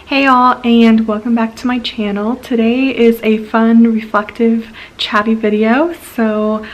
Hey y'all, and welcome back to my channel. Today is a fun, reflective, chatty video. So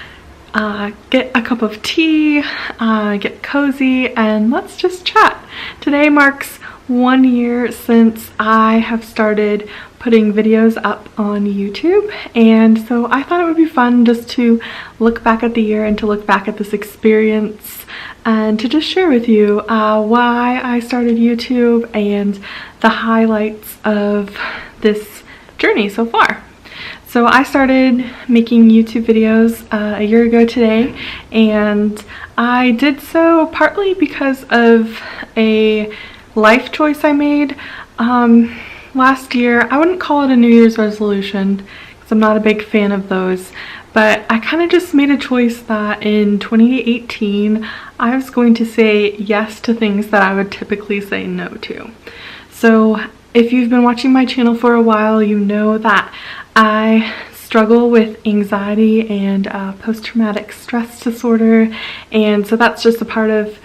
get a cup of tea, get cozy, and let's just chat. Today marks 1 year since I have started putting videos up on YouTube, and so I thought it would be fun just to look back at the year and to look back at this experience and to just share with you why I started YouTube and the highlights of this journey so far. So I started making YouTube videos a year ago today, and I did so partly because of a life choice I made last year. I wouldn't call it a New Year's resolution because I'm not a big fan of those, but I kind of just made a choice that in 2018 I was going to say yes to things that I would typically say no to. So if you've been watching my channel for a while, you know that I struggle with anxiety and post-traumatic stress disorder, and so that's just a part of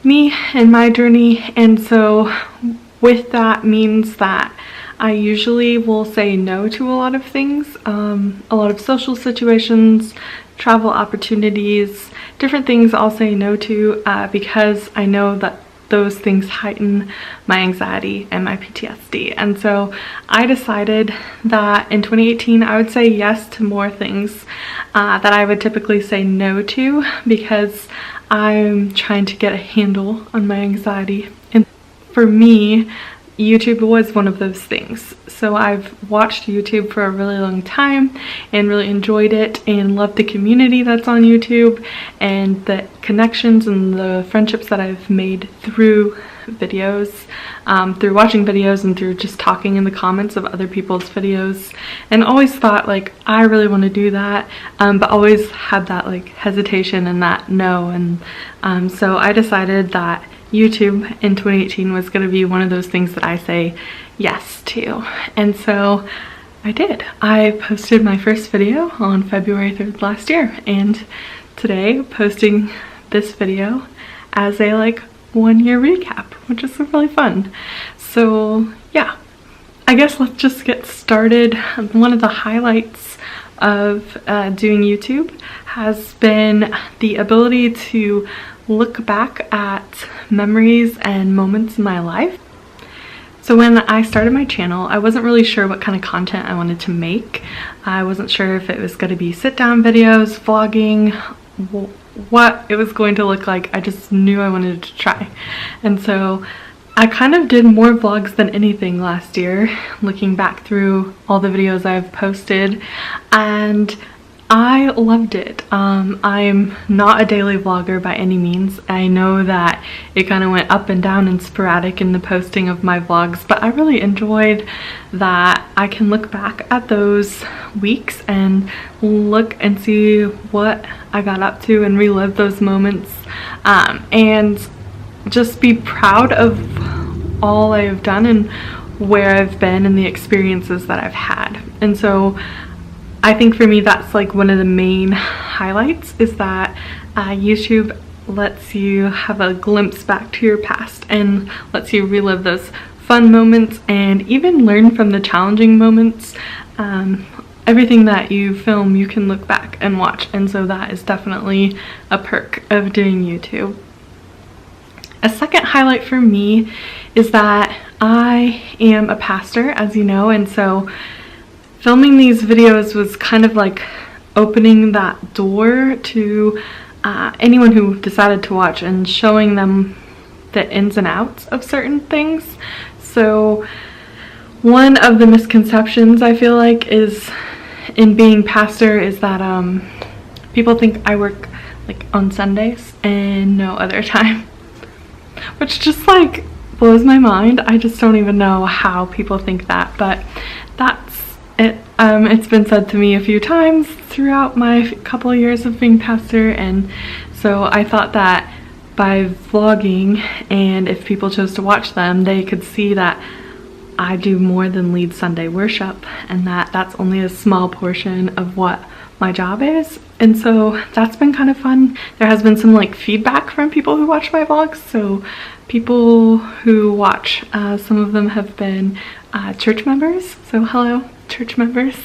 me and my journey. And so with that means that I usually will say no to a lot of things, a lot of social situations, travel opportunities, different things I'll say no to because I know that those things heighten my anxiety and my PTSD. And so I decided that in 2018 I would say yes to more things that I would typically say no to, because I'm trying to get a handle on my anxiety. And for me, YouTube was one of those things. So I've watched YouTube for a really long time and really enjoyed it and loved the community that's on YouTube and the connections and the friendships that I've made through videos, through watching videos and through just talking in the comments of other people's videos, and always thought like I really want to do that, but always had that like hesitation and that no. And so I decided that YouTube in 2018 was going to be one of those things that I say yes to. And so I did. I posted my first video on February 3rd last year, and today posting this video as a like 1 year recap, which is really fun. So yeah, I guess let's just get started. One of the highlights of doing YouTube has been the ability to look back at memories and moments in my life. So when I started my channel, I wasn't really sure what kind of content I wanted to make. I wasn't sure if it was going to be sit-down videos, vlogging, what it was going to look like. I just knew I wanted to try. And so I kind of did more vlogs than anything last year, looking back through all the videos I've posted, and I loved it. I'm not a daily vlogger by any means. I know that it kind of went up and down and sporadic in the posting of my vlogs, but I really enjoyed that I can look back at those weeks and look and see what I got up to and relive those moments, and just be proud of all I've done and where I've been and the experiences that I've had. And so I think for me that's like one of the main highlights, is that YouTube lets you have a glimpse back to your past and lets you relive those fun moments and even learn from the challenging moments. Everything that you film you can look back and watch, and so that is definitely a perk of doing YouTube. A second highlight for me is that I am a pastor, as you know, and so filming these videos was kind of like opening that door to anyone who decided to watch and showing them the ins and outs of certain things. So one of the misconceptions I feel like is in being pastor is that people think I work like on Sundays and no other time, which just like blows my mind. I just don't even know how people think that, but that's it. It's been said to me a few times throughout my couple of years of being pastor, and so I thought that by vlogging, and if people chose to watch them, they could see that I do more than lead Sunday worship, and that that's only a small portion of what my job is. And so that's been kind of fun. There has been some like feedback from people who watch my vlogs. So people who watch, some of them have been church members. So hello, church members.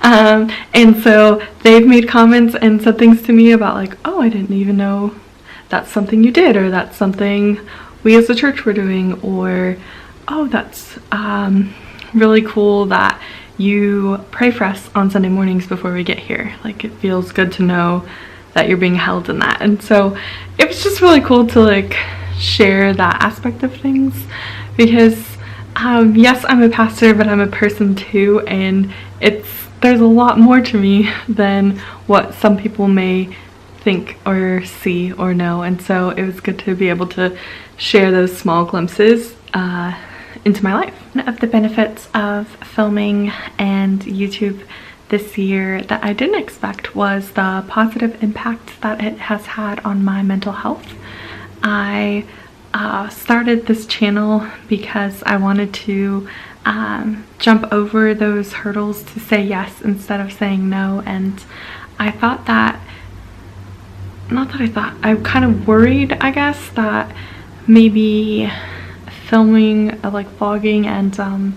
And so they've made comments and said things to me about like, oh, I didn't even know that's something you did, or that's something we as a church were doing, or oh, that's really cool that you pray for us on Sunday mornings before we get here. Like, it feels good to know that you're being held in that. And so it was just really cool to like share that aspect of things, because yes, I'm a pastor, but I'm a person too, and there's a lot more to me than what some people may think or see or know. And so it was good to be able to share those small glimpses into my life. One of the benefits of filming and YouTube this year that I didn't expect was the positive impact that it has had on my mental health. I started this channel because I wanted to jump over those hurdles to say yes instead of saying no, and I thought that, I kind of worried, I guess, that maybe filming, like vlogging and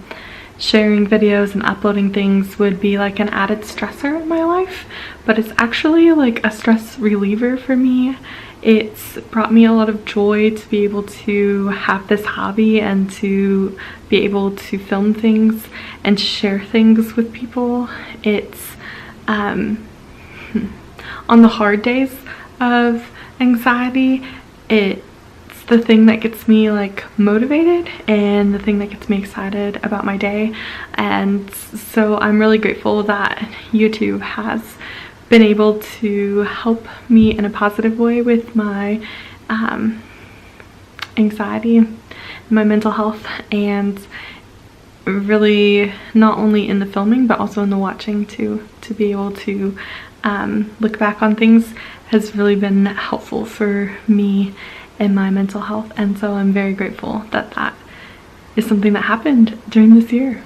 sharing videos and uploading things would be like an added stressor in my life, but it's actually like a stress reliever for me. It's brought me a lot of joy to be able to have this hobby and to be able to film things and share things with people. It's on the hard days of anxiety, it's the thing that gets me like motivated and the thing that gets me excited about my day. And so I'm really grateful that YouTube has been able to help me in a positive way with my anxiety and my mental health, and really not only in the filming but also in the watching too, to be able to look back on things has really been helpful for me in my mental health. And so I'm very grateful that that is something that happened during this year.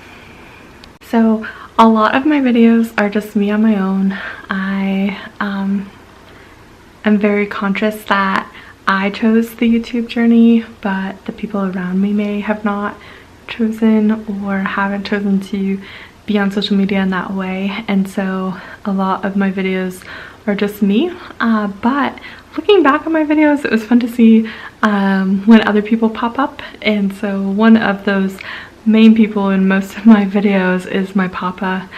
So a lot of my videos are just me on my own. I am very conscious that I chose the YouTube journey, but the people around me may have not chosen or haven't chosen to be on social media in that way. And so a lot of my videos are just me, but looking back on my videos, it was fun to see when other people pop up. And so one of those main people in most of my videos is my papa,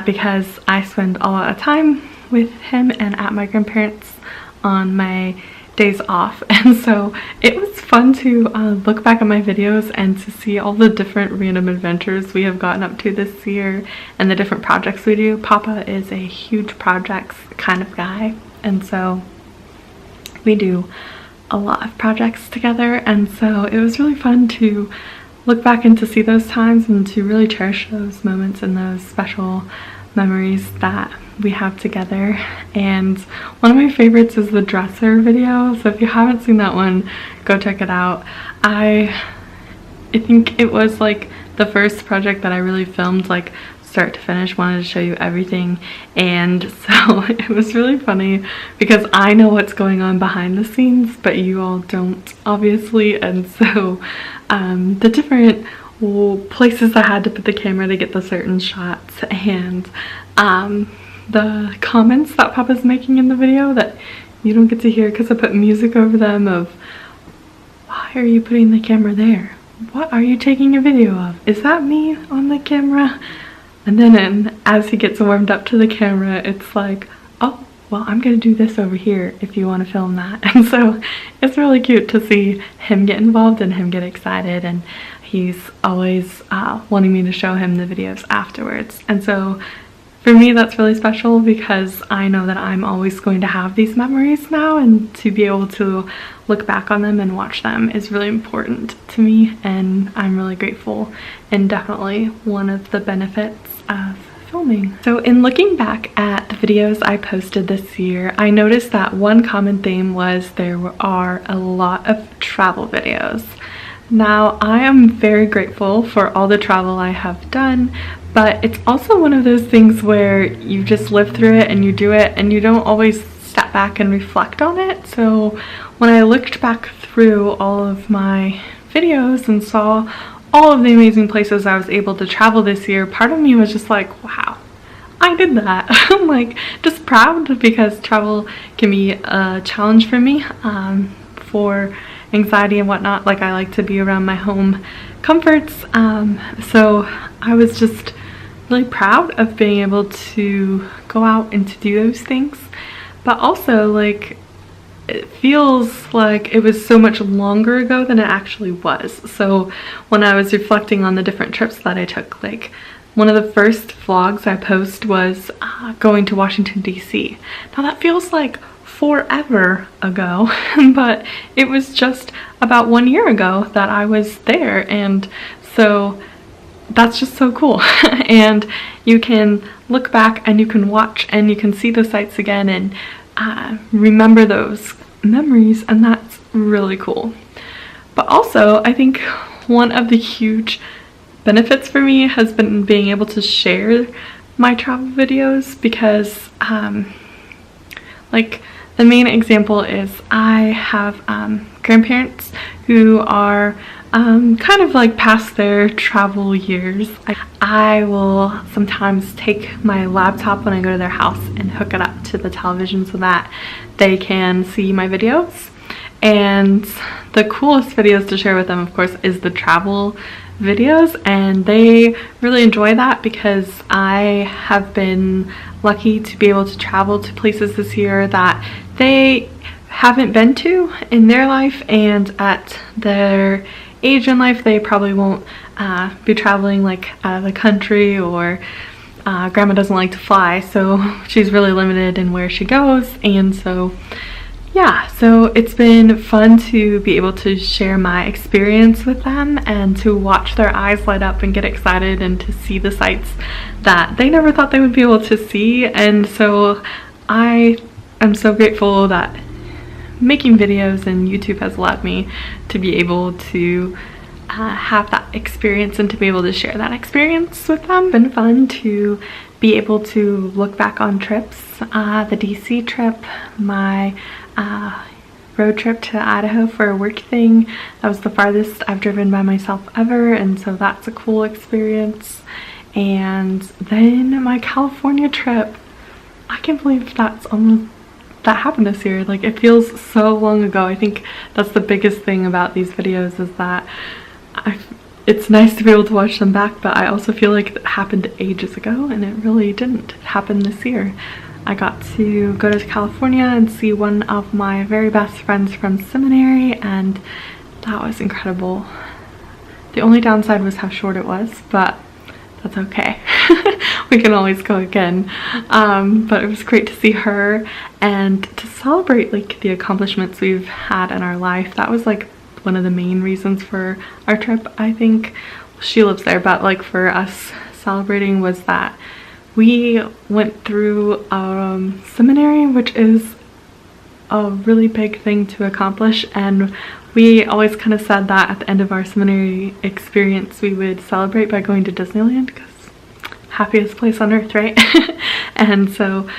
because I spend a lot of time with him and at my grandparents on my days off. And so it was fun to look back at my videos and to see all the different random adventures we have gotten up to this year and the different projects we do. Papa is a huge projects kind of guy, and so we do a lot of projects together. And so it was really fun to look back and to see those times and to really cherish those moments and those special memories that we have together. And one of my favorites is the dresser video, so if you haven't seen that one, go check it out. I think it was like the first project that I really filmed like start to finish, wanted to show you everything. And so it was really funny because I know what's going on behind the scenes, but you all don't, obviously. And so the different places I had to put the camera to get the certain shots, and the comments that Papa's making in the video that you don't get to hear because I put music over them, of why are you putting the camera there? What are you taking a video of? Is that me on the camera? And then as he gets warmed up to the camera, it's like, oh, well, I'm gonna do this over here if you want to film that. And so it's really cute to see him get involved and him get excited, and he's always wanting me to show him the videos afterwards. And so for me, that's really special because I know that I'm always going to have these memories now, and to be able to look back on them and watch them is really important to me, and I'm really grateful, and definitely one of the benefits of filming. So in looking back at the videos I posted this year, I noticed that one common theme was there are a lot of travel videos. Now, I am very grateful for all the travel I have done, but it's also one of those things where you just live through it and you do it and you don't always step back and reflect on it. So when I looked back through all of my videos and saw all of the amazing places I was able to travel this year, part of me was just like, wow, I did that. I'm like just proud, because travel can be a challenge for me, for anxiety and whatnot. Like, I like to be around my home comforts, so I was just really proud of being able to go out and to do those things. But also, like, it feels like it was so much longer ago than it actually was. So when I was reflecting on the different trips that I took, like, one of the first vlogs I posted was going to Washington, D.C. Now that feels like forever ago, but it was just about 1 year ago that I was there, and so that's just so cool. And you can look back and you can watch and you can see the sights again and remember those memories, and that's really cool. But also, I think one of the huge benefits for me has been being able to share my travel videos, because like, the main example is I have grandparents who are kind of like past their travel years. I will sometimes take my laptop when I go to their house and hook it up to the television so that they can see my videos. And the coolest videos to share with them, of course, is the travel videos, and they really enjoy that because I have been lucky to be able to travel to places this year that they haven't been to in their life, and at their age in life they probably won't be traveling like out of the country, or grandma doesn't like to fly, so she's really limited in where she goes. And so yeah, so it's been fun to be able to share my experience with them and to watch their eyes light up and get excited and to see the sights that they never thought they would be able to see. And so I am so grateful that making videos and YouTube has allowed me to be able to have that experience and to be able to share that experience with them. It's been fun to be able to look back on trips, the DC trip, my road trip to Idaho for a work thing. That was the farthest I've driven by myself ever, and so that's a cool experience. And then my California trip, I can't believe that happened this year. Like, it feels so long ago. I think that's the biggest thing about these videos, is that it's nice to be able to watch them back, but I also feel like it happened ages ago, and it really didn't happen this year. I got to go to California and see one of my very best friends from seminary, and that was incredible. The only downside was how short it was, but that's okay. We can always go again. But it was great to see her and to celebrate like the accomplishments we've had in our life. That was like one of the main reasons for our trip, I think. She lives there, but like for us, celebrating was that we went through seminary, which is a really big thing to accomplish, and we always kind of said that at the end of our seminary experience we would celebrate by going to Disneyland, because happiest place on earth, right? And so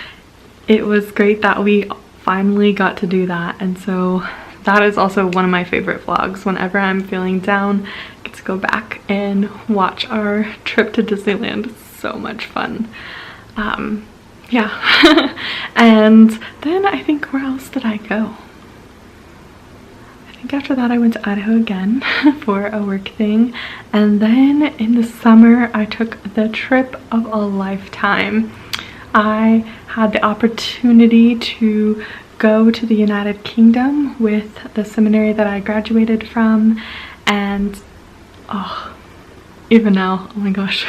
it was great that we finally got to do that. And so that is also one of my favorite vlogs. Whenever I'm feeling down, I get to go back and watch our trip to Disneyland. It's so much fun. Yeah. And then I think, where else did I go? I think after that I went to Idaho again for a work thing, and then in the summer I took the trip of a lifetime. I had the opportunity to go to the United Kingdom with the seminary that I graduated from, and oh, even now, oh my gosh,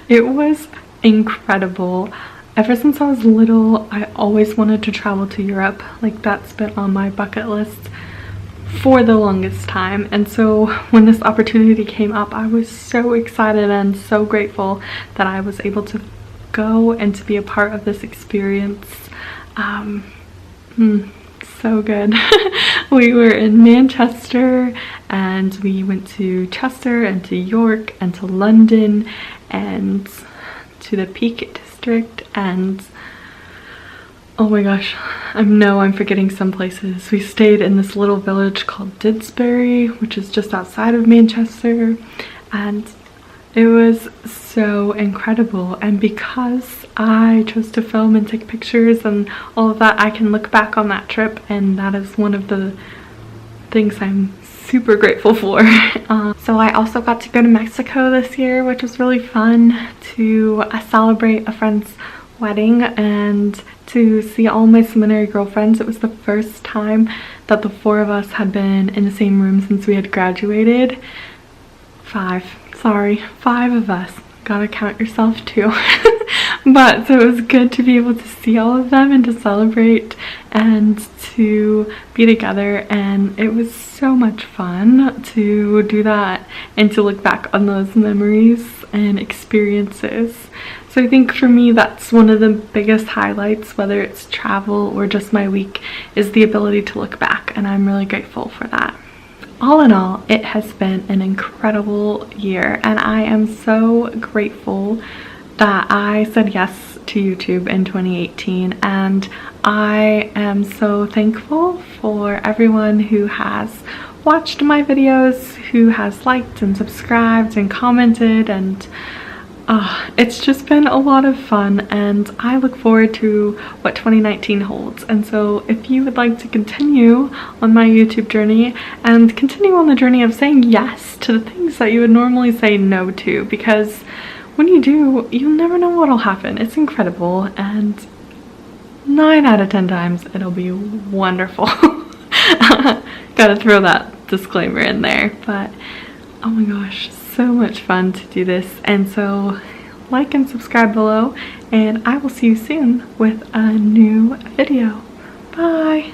it was incredible. Ever since I was little, I always wanted to travel to Europe. Like, that's been on my bucket list for the longest time. And so when this opportunity came up, I was so excited and so grateful that I was able to go and to be a part of this experience. So good. We were in Manchester, and we went to Chester and to York and to London and to the Peak District, and oh my gosh, I know I'm forgetting some places. We stayed in this little village called Didsbury, which is just outside of Manchester, and it was so incredible. And because I chose to film and take pictures and all of that, I can look back on that trip, and that is one of the things I'm super grateful for. So I also got to go to Mexico this year, which was really fun, to celebrate a friend's wedding and to see all my seminary girlfriends. It was the first time that the 4 of us had been in the same room since we had graduated. 5 of us. Gotta count yourself too. But so it was good to be able to see all of them and to celebrate and to be together, and it was so much fun to do that and to look back on those memories and experiences. So I think for me, that's one of the biggest highlights, whether it's travel or just my week, is the ability to look back, and I'm really grateful for that. All in all, it has been an incredible year, and I am so grateful that I said yes to YouTube in 2018, and I am so thankful for everyone who has watched my videos, who has liked and subscribed and commented, and it's just been a lot of fun, and I look forward to what 2019 holds. And so if you would like to continue on my YouTube journey and continue on the journey of saying yes to the things that you would normally say no to, because when you do, you never know what'll happen. It's incredible, and 9 out of 10 times it'll be wonderful. Gotta throw that disclaimer in there, but oh my gosh, so much fun to do this. And so like and subscribe below, and I will see you soon with a new video. Bye.